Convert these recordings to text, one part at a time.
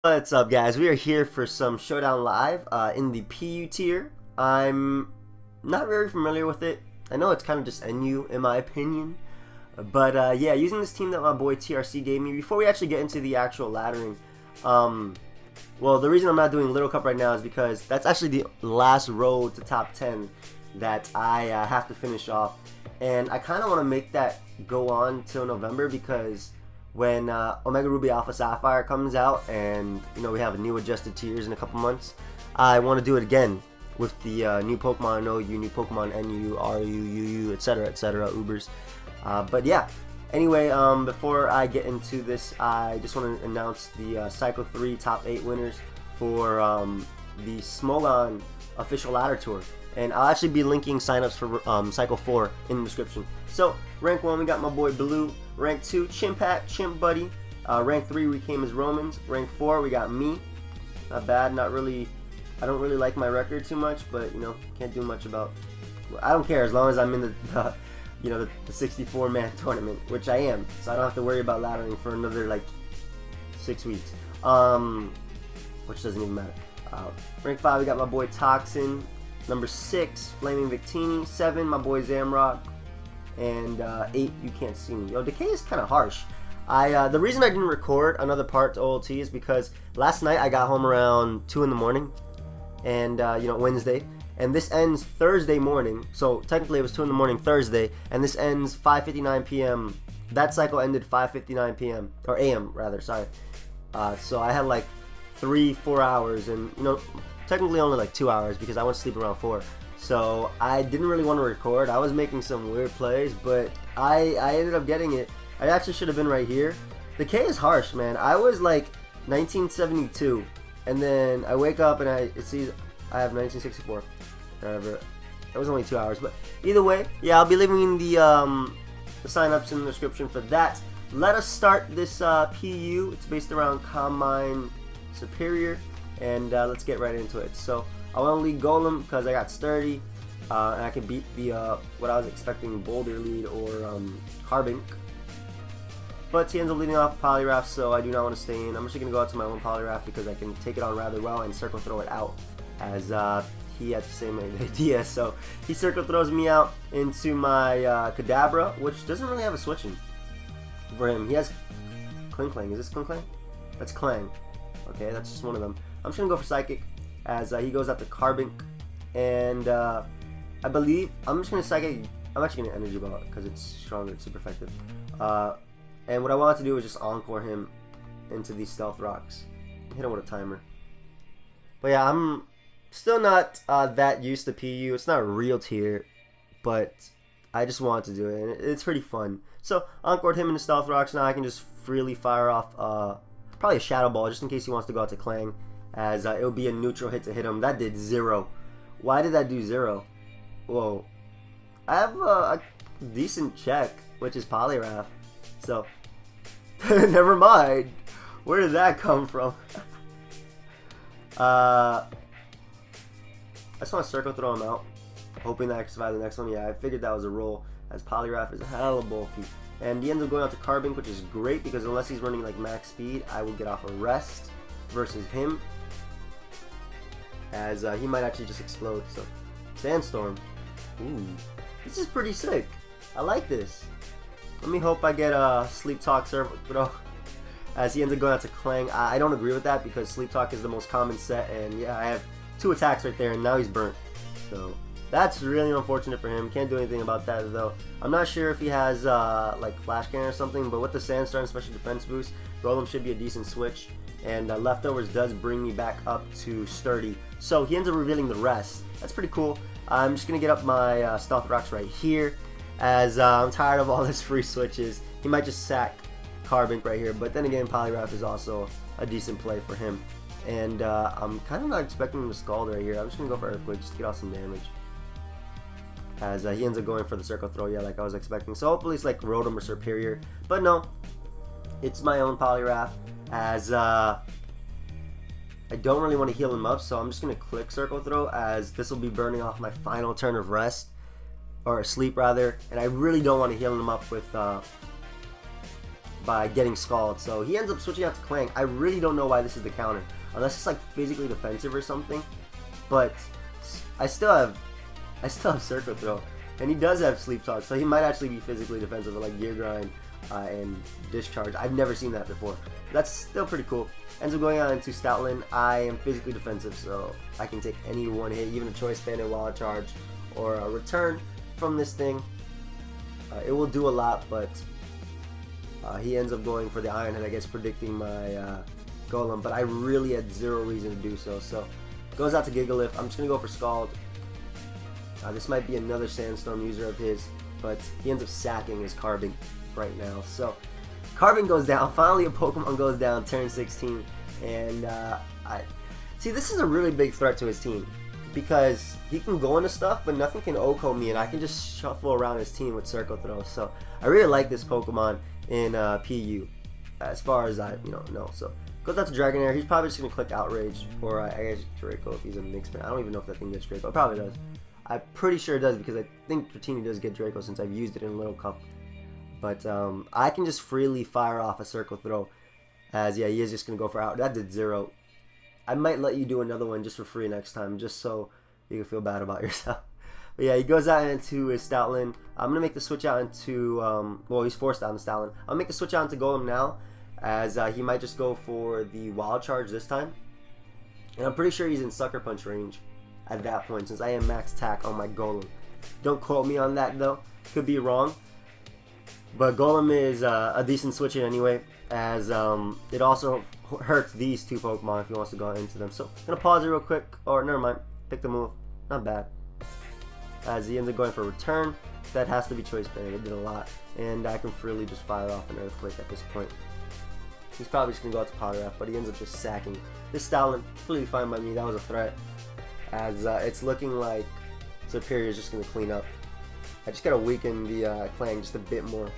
What's up, guys? We are here for some Showdown Live in the PU tier. I'm not very familiar with it. I know it's kind of just NU in my opinion. But yeah, using this team that my boy TRC gave me. Before we actually get into the actual laddering, well, the reason I'm not doing Little Cup right now is because that's actually the last road to top 10 that I have to finish off. And I kind of want to make that go on till November because when Omega Ruby Alpha Sapphire comes out and we have new adjusted tiers in a couple months, I want to do it again with the new Pokemon OU, new Pokemon NU, RU, UU, etc, Ubers. But yeah, anyway, before I get into this, I just want to announce the Cycle 3 top 8 winners for the Smogon official ladder tour. And I'll actually be linking signups for Cycle 4 in the description. So, rank 1, we got my boy Blue. Rank 2, Chimpak, Chimp Buddy. Rank 3, we came as Romans. Rank 4, we got me. Not bad, not really. I don't really like my record too much, but can't do much about. I don't care as long as I'm in the 64-man tournament, which I am. So I don't have to worry about laddering for another like 6 weeks. Which doesn't even matter. Rank 5, we got my boy Toxin. Number 6, Flaming Victini. 7, my boy Zamrock. And 8, you can't see me. Yo, Decay is kind of harsh. The reason I didn't record another part to OLT is because last night I got home around 2 in the morning, and Wednesday, and this ends Thursday morning. So technically it was 2 in the morning Thursday, and this ends 5:59 p.m. That cycle ended 5:59 p.m. or a.m. rather. Sorry. So I had like 3-4 hours, and technically only like 2 hours because I went to sleep around 4. So I didn't really want to record. I was making some weird plays, but I ended up getting it. I actually should have been right here. The K is harsh, man. I was like 1972, and then I wake up and it sees I have 1964. Whatever. That was only 2 hours, but either way, yeah, I'll be leaving the sign-ups in the description for that. Let us start this PU. It's based around Combine Superior, and let's get right into it. So I want to lead Golem because I got sturdy, and I can beat the what I was expecting Boulder lead or Carbink. But he ends up leading off Poliwrath, so I do not want to stay in. I'm actually going to go out to my own Poliwrath because I can take it on rather well and circle throw it out, as he had the same idea. So he circle throws me out into my Kadabra, which doesn't really have a switching for him. He has Kling. Is this Kling? That's Clang. Okay, that's just one of them. I'm just going to go for Psychic, as he goes after Carbink, and I believe I'm just going to Psychic. I'm actually going to Energy Ball because it's stronger, it's super effective. And what I want to do is just Encore him into these Stealth Rocks. Hit him with a timer. But yeah, I'm still not that used to PU. It's not real tier, but I just want to do it, and it's pretty fun. So Encored him into Stealth Rocks. Now I can just freely fire off probably a Shadow Ball just in case he wants to go out to Clang, as it will be a neutral hit to hit him. That did 0. Why did that do 0? Whoa. I have a decent check, which is Poliwrath. So, never mind. Where did that come from? I just want to circle throw him out, hoping that I can survive the next one. Yeah, I figured that was a roll, as Poliwrath is hella bulky. And he ends up going out to Carbink, which is great because unless he's running like max speed, I will get off a rest versus him, as he might actually just explode. So Sandstorm, ooh, this is pretty sick. I like this. Let me hope I get a Sleep Talk Circle Throw, as he ends up going out to Clang. I don't agree with that because Sleep Talk is the most common set, and yeah, I have 2 attacks right there, and now he's burnt. So that's really unfortunate for him. Can't do anything about that though. I'm not sure if he has like Flash Cannon or something, but with the Sandstorm special defense boost, Golem should be a decent switch. And Leftovers does bring me back up to Sturdy. So he ends up revealing the rest. That's pretty cool. I'm just going to get up my Stealth Rocks right here, as I'm tired of all this free switches. He might just sack Carbink right here. But then again, Poliwrath is also a decent play for him. And I'm kind of not expecting him to Scald right here. I'm just going to go for Earthquake just to get off some damage, as he ends up going for the Circle Throw, yeah, like I was expecting. So hopefully it's like Rotom or Superior. But no, it's my own Poliwrath, as I don't really want to heal him up, so I'm just going to click Circle Throw, as this will be burning off my final turn of rest, or sleep rather, and I really don't want to heal him up with by getting scalded. So he ends up switching out to Clang. I really don't know why this is the counter, unless it's like physically defensive or something. But I still have Circle Throw, and he does have Sleep Talk, so he might actually be physically defensive with like Gear Grind and Discharge. I've never seen that before. That's still pretty cool. Ends up going on into Stoutland. I am physically defensive, so I can take any one hit, even a Choice Bandit, Wild Charge, or a Return from this thing. It will do a lot, but he ends up going for the Iron Head, I guess, predicting my Golem, but I really had zero reason to do so. So goes out to Gigalith. I'm just going to go for Scald. This might be another Sandstorm user of his, but he ends up sacking his Carbon right now. So Carbon goes down. Finally, a Pokemon goes down, turn 16. And see, this is a really big threat to his team, because he can go into stuff, but nothing can OHKO me, and I can just shuffle around his team with Circle Throw. So I really like this Pokemon in PU, as far as I know. So goes out to Dragonair. He's probably just gonna click Outrage, or I guess Draco if he's a mixed man. I don't even know if that thing gets Draco. It probably does. I'm pretty sure it does, because I think Dratini does get Draco since I've used it in Little Cup. But I can just freely fire off a Circle Throw, as yeah, he is just gonna go for out. That did 0. I might let you do another one just for free next time, just so you can feel bad about yourself. But yeah, he goes out into his Stoutland. I'm going to make the switch out into, well, he's forced out in Stoutland. I'll make the switch out into Golem now, as he might just go for the Wild Charge this time. And I'm pretty sure he's in Sucker Punch range at that point, since I am max attack on my Golem. Don't quote me on that, though. Could be wrong. But Golem is a decent switch in anyway, as it also hurts these two Pokemon if he wants to go into them. So I'm going to pause it real quick. Or never mind. Pick the move. Not bad. As he ends up going for a Return. That has to be Choice Bandit. It did a lot. And I can freely just fire off an Earthquake at this point. He's probably just going to go out to Powder F, but he ends up just sacking. This Stoutland, completely fine by me. That was a threat. As it's looking like Superior is just going to clean up. I just got to weaken the Clang just a bit more.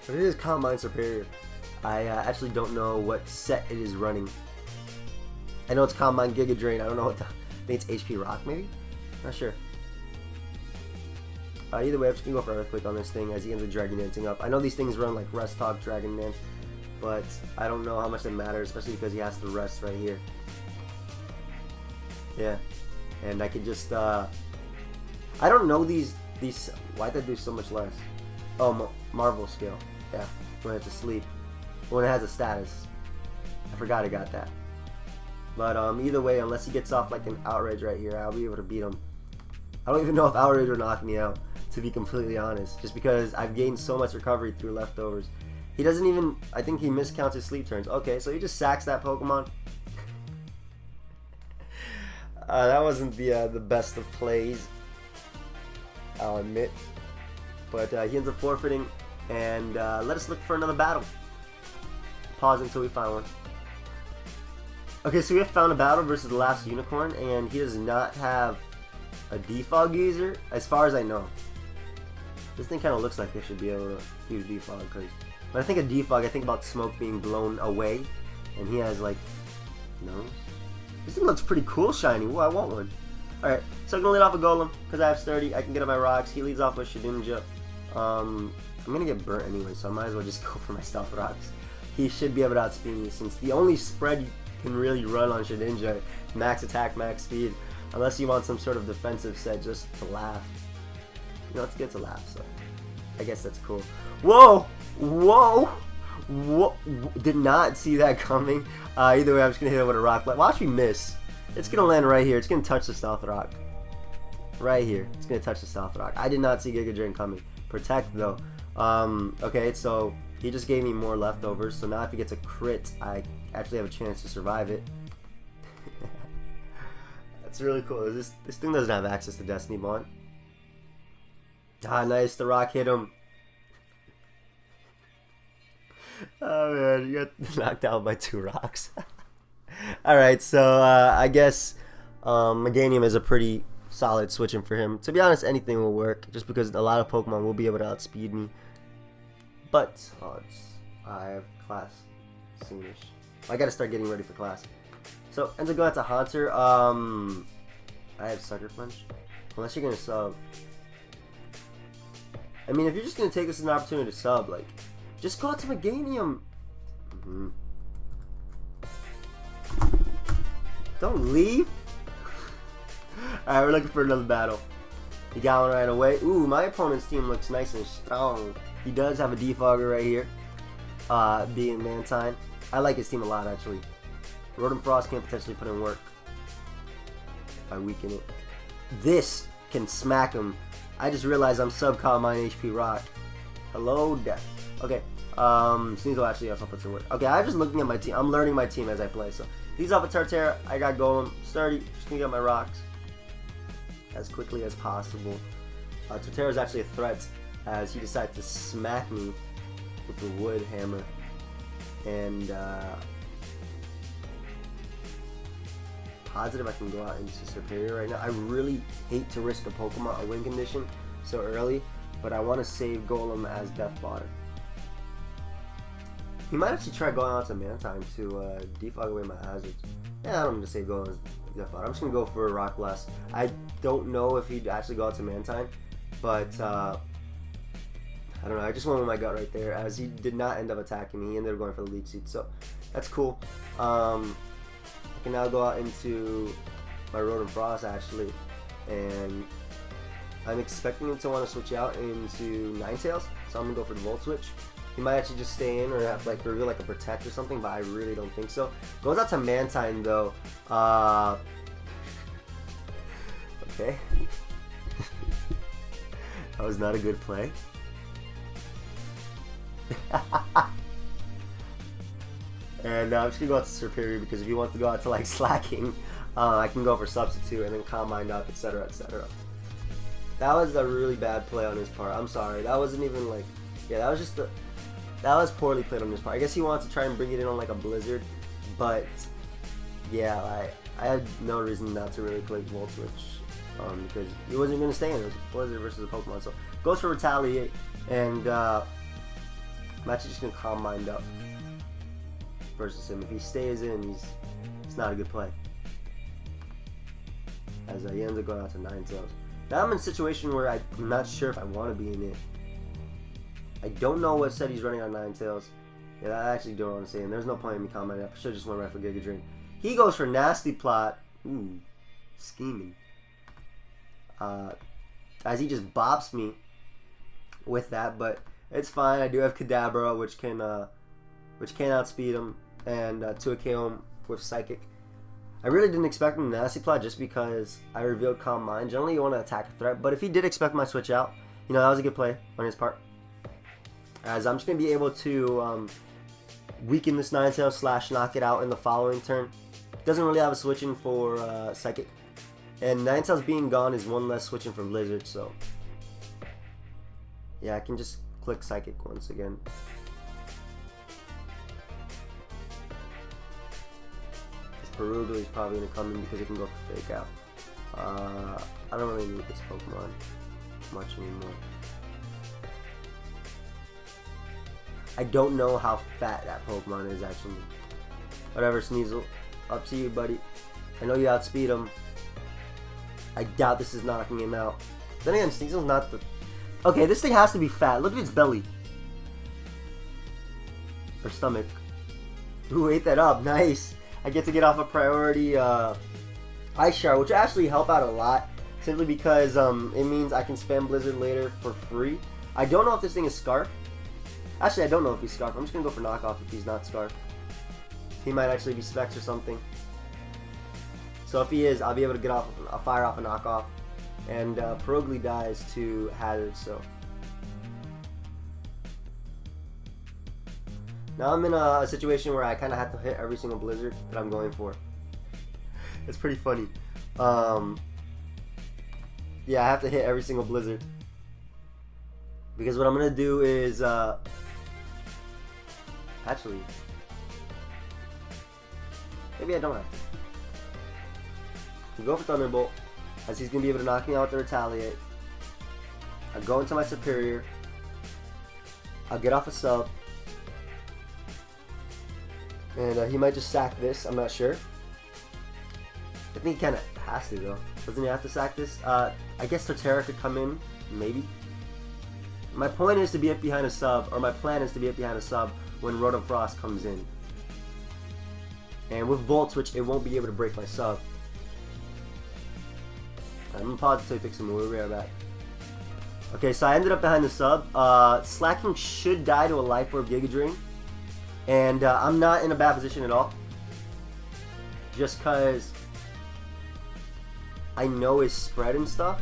But it is Combine Superior. I actually don't know what set it is running. I know it's Combine Giga Drain. I don't know what the... I think it's HP Rock, maybe? Not sure. Either way, I'm just going to go for Earthquake on this thing as he ends up Dragon Dancing up. I know these things run like Rest Talk, Dragon Dance, but I don't know how much they matter, especially because he has to rest right here. Yeah. And I could just... I don't know these... Why'd that do so much less? Oh, Marvel Skill. Yeah. When it's asleep. When it has a status. I forgot I got that. But either way, unless he gets off like an Outrage right here, I'll be able to beat him. I don't even know if Outrage will knock me out, to be completely honest, just because I've gained so much recovery through leftovers. He doesn't even, I think he miscounts his sleep turns. Okay, so he just sacks that Pokemon. That wasn't the best of plays, I'll admit. But he ends up forfeiting, and let us look for another battle. Pause until we find one. Okay, so we have found a battle versus the last Unicorn, and he does not have a defog user, as far as I know. This thing kind of looks like they should be able to use defog, because when I think of defog, I think about smoke being blown away, and he has like, no. This thing looks pretty cool, shiny. Ooh, I want one. Alright, so I'm going to lead off a Golem, because I have Sturdy, I can get up my rocks. He leads off with Shedinja. I'm going to get burnt anyway, so I might as well just go for my Stealth Rocks. He should be able to outspeed me, since the only spread you can really run on Shedinja, max attack, max speed, unless you want some sort of defensive set just to laugh. You know, it's good to laugh, so I guess that's cool. Whoa! Whoa! Whoa! Did not see that coming. Either way, I'm just going to hit it with a rock. Watch me miss. It's going to land right here. It's going to touch the Stealth Rock. Right here. It's going to touch the Stealth Rock. I did not see Giga Drain coming. Protect, though. Okay, so he just gave me more leftovers. So now if he gets a crit, I actually have a chance to survive it. That's really cool. This thing doesn't have access to Destiny Bond. Ah, nice. The rock hit him. Oh man, you got knocked out by 2 rocks. Alright, so I guess Meganium is a pretty solid switching for him. To be honest, anything will work, just because a lot of Pokemon will be able to outspeed me. But I have class soonish. I gotta start getting ready for class. So ends up going out to Haunter. I have Sucker Punch. Unless you're gonna sub. I mean, if you're just gonna take this as an opportunity to sub, like, Just go out to Meganium. Don't leave. Alright, we're looking for another battle. He got one right away. Ooh, my opponent's team looks nice and strong. He does have a defogger right here. Being Mantine. I like his team a lot, actually. Rotom Frost can potentially put in work if I weaken it. This can smack him. I just realized I'm sub-Calm Mind HP Rock. Hello, Death. Okay. Sneasel actually also puts in work. Okay, I'm just looking at my team. I'm learning my team as I play. So these off of Torterra. I got Golem. Sturdy. Just gonna get my rocks as quickly as possible. Torterra is actually a threat as he decided to smack me with the wood hammer. And positive I can go out into Superior right now. I really hate to risk a Pokemon, a win condition, so early, but I want to save Golem as Death Fodder. He might actually try going out to Mantine to defog away my hazards. Yeah, I don't need to save Golem as Death Fodder. I'm just going to go for a Rock Blast. I don't know if he'd actually go out to Mantine, but I don't know. I just went with my gut right there as he did not end up attacking me. He ended up going for the Leech Seed, so that's cool. I can now go out into my Rotom Frost actually, and I'm expecting him to want to switch out into Ninetales, so I'm gonna go for the Volt Switch. He might actually just stay in or have like reveal like a Protect or something, but I really don't think so. Goes out to Mantine though. Okay. That was not a good play. And I'm just gonna go out to Superior because if he wants to go out to like Slacking, I can go for Substitute and then Calm Mind up, etc., etc. That was a really bad play on his part. I'm sorry. That wasn't even like, yeah, that was just that was poorly played on his part. I guess he wants to try and bring it in on like a Blizzard, but yeah, I had no reason not to really play Volt Switch because he wasn't gonna stay in. It was Blizzard versus a Pokemon, so goes for Retaliate, and I'm actually just gonna Calm Mind up versus him. If he stays in, it's not a good play. As he ends up going out to Ninetales. Now I'm in a situation where I'm not sure if I want to be in it. I don't know what set he's running on Ninetales. Yeah, I actually don't want to say, and there's no point in me commenting. I should have just went right for Giga Drain. He goes for Nasty Plot. Ooh, scheming. As he just bops me with that, but it's fine. I do have Kadabra, which can outspeed him and 2KO him with Psychic. I really didn't expect him to Nasty Plot just because I revealed Calm Mind. Generally, you want to attack a threat, but if he did expect my switch out, you know, that was a good play on his part. As I'm just going to be able to weaken this Ninetales / knock it out in the following turn. Doesn't really have a switching for Psychic. And Ninetales being gone is one less switching for Blizzard, so yeah, I can just click Psychic once again. Perudo is probably going to come in because it can go for Fake Out. I don't really need this Pokemon much anymore. I don't know how fat that Pokemon is actually. Whatever, Sneasel. Up to you, buddy. I know you outspeed him. I doubt this is knocking him out. Then again, Sneasel's not the... Okay, this thing has to be fat. Look at its belly. Or stomach. Ooh, ate that up. Nice. I get to get off a priority Ice Shower, which actually help out a lot, simply because it means I can spam Blizzard later for free. I don't know if this thing is Scarf. Actually, I don't know if he's Scarf. I'm just going to go for Knockoff if he's not Scarf. He might actually be Specs or something. So if he is, I'll be able to get off a fire off a Knockoff. And Perugly dies to Hazard, so... Now I'm in a situation where I kind of have to hit every single Blizzard that I'm going for. It's pretty funny. Yeah, I have to hit every single Blizzard. Because what I'm going to do is... Actually... Maybe I don't have to. I go for Thunderbolt, as he's going to be able to knock me out with the Retaliate. I go into my Superior. I'll get off a sub. And he might just sack this, I'm not sure. I think he kind of has to though. Doesn't he have to sack this? I guess Torterra could come in, maybe. My point is to be up behind a sub, or my plan is to be up behind a sub when Rotom Frost comes in. And with Volt Switch, it won't be able to break my sub. I'm gonna pause until he picks a move. We'll be right back. Okay, so I ended up behind the sub. Slacking should die to a Life Orb Giga Drain. And I'm not in a bad position at all. Just because I know his spread and stuff.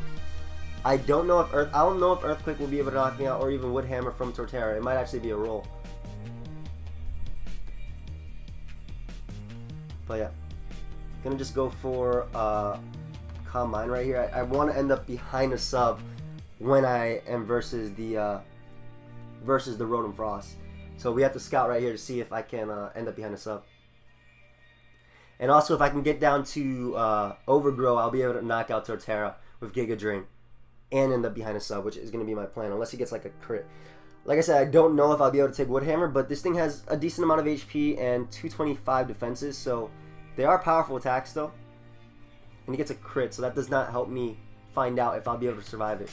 I don't know if Earthquake will be able to knock me out, or even Wood Hammer from Torterra. It might actually be a roll. But yeah, gonna just go for Calm Mind right here. I want to end up behind a sub when I am versus the Rotom Frost. So we have to scout right here to see if I can end up behind a sub. And also, if I can get down to Overgrow, I'll be able to knock out Torterra with Giga Drain and end up behind a sub, which is going to be my plan, unless he gets like a crit. Like I said, I don't know if I'll be able to take Wood Hammer, but this thing has a decent amount of HP and 225 defenses, so they are powerful attacks though. And he gets a crit, so that does not help me find out if I'll be able to survive it.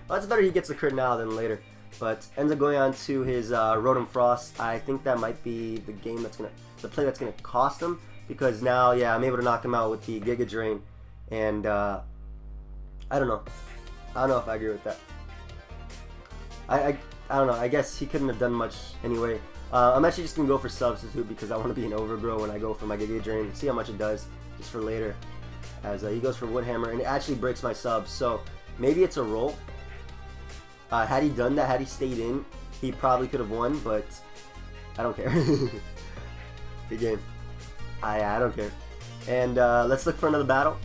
Well, it's better he gets the crit now than later. But ends up going on to his Rotom Frost. I think that might be the play that's gonna cost him, because now, yeah, I'm able to knock him out with the Giga Drain, and I don't know if I agree with that. I don't know. I guess he couldn't have done much anyway. I'm actually just gonna go for Substitute because I want to be an Overgrow when I go for my Giga Drain. See how much it does just for later. As he goes for Wood Hammer, and it actually breaks my sub. So maybe it's a roll. Had he done that, had he stayed in, he probably could have won, but I don't care. Good game. I don't care. And let's look for another battle,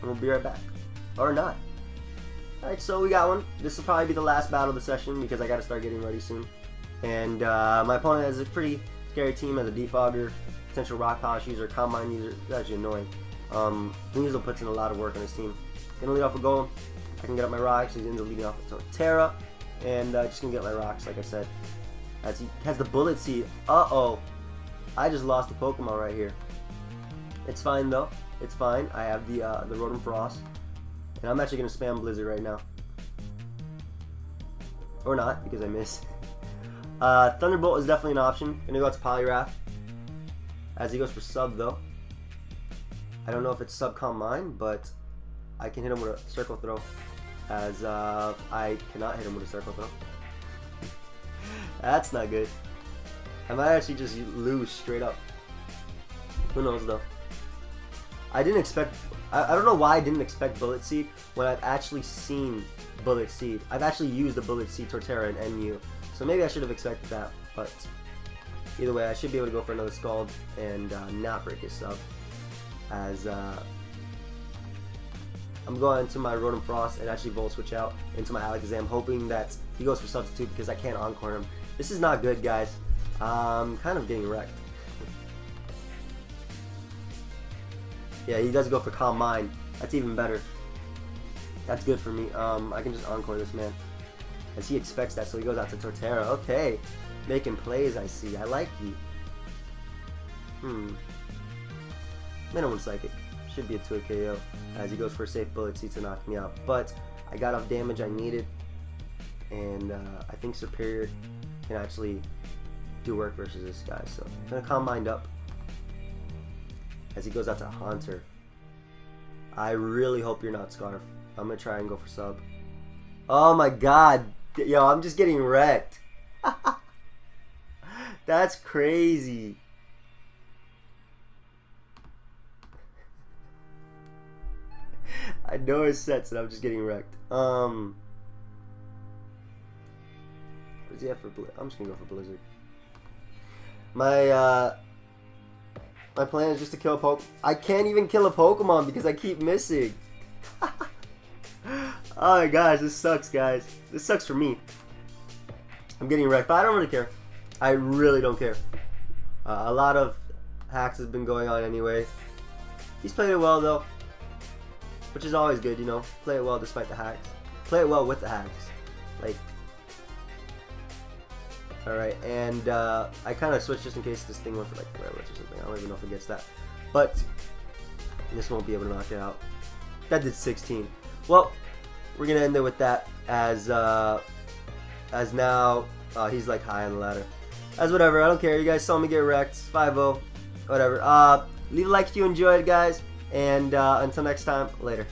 and we'll be right back. Or not. Alright, so we got one. This will probably be the last battle of the session because I got to start getting ready soon. And my opponent has a pretty scary team as a Defogger, potential Rock Polish user, Combine user. It's actually annoying. Weasel puts in a lot of work on his team. Gonna lead off with Golem. I can get up my rocks. He ends up leading off with Torterra. And just gonna get my rocks, like I said. As he has the Bullet Seed. Uh-oh. I just lost a Pokemon right here. It's fine though. It's fine. I have the Rotom Frost. And I'm actually gonna spam Blizzard right now. Or not, because I miss. Thunderbolt is definitely an option. Gonna go out to Poliwrath. As he goes for sub though. I don't know if it's sub Calm Mind, but I can hit him with a Circle Throw. As I cannot hit him with a Circle Throw. That's not good. I might actually just lose straight up. Who knows though. I didn't expect... I don't know why I didn't expect Bullet Seed when I've actually seen Bullet Seed. I've actually used the Bullet Seed Torterra and MU. So maybe I should have expected that. But either way, I should be able to go for another Scald and not break his sub. As I'm going into my Rotom Frost and actually Volt Switch out into my Alakazam, hoping that he goes for Substitute because I can't Encore him. This is not good, guys. I'm kind of getting wrecked. Yeah, he does go for Calm Mind. That's even better. That's good for me. I can just Encore this man. As he expects that, so he goes out to Torterra. Okay. Making plays, I see. I like you. Minimum Psychic. Should be a 2 KO. As he goes for a safe Bullet Seed to knock me out. But I got off damage I needed. And I think Superior can actually do work versus this guy. So I'm going to Calm Mind up. As he goes out to Haunter. I really hope you're not Scarf. I'm going to try and go for sub. Oh my god. Yo, I'm just getting wrecked. That's crazy. I know his sets and I'm just getting wrecked. What does he have for Blizzard? I'm just going to go for Blizzard. My plan is just to kill a Pokemon. I can't even kill a Pokemon because I keep missing. Oh my gosh, this sucks, guys. This sucks for me. I'm getting wrecked, but I don't really care. I really don't care. A lot of hacks has been going on anyway. He's played it well though, which is always good, you know. Play it well despite the hacks. Play it well with the hacks. Like, alright, and I kind of switched just in case this thing went for like forever or something. I don't even know if it gets that. But this won't be able to knock it out. That did 16. Well, we're going to end it with that. as now he's like high on the ladder. As whatever, I don't care. You guys saw me get wrecked. 5-0, whatever. Leave a like if you enjoyed, guys, and until next time, later.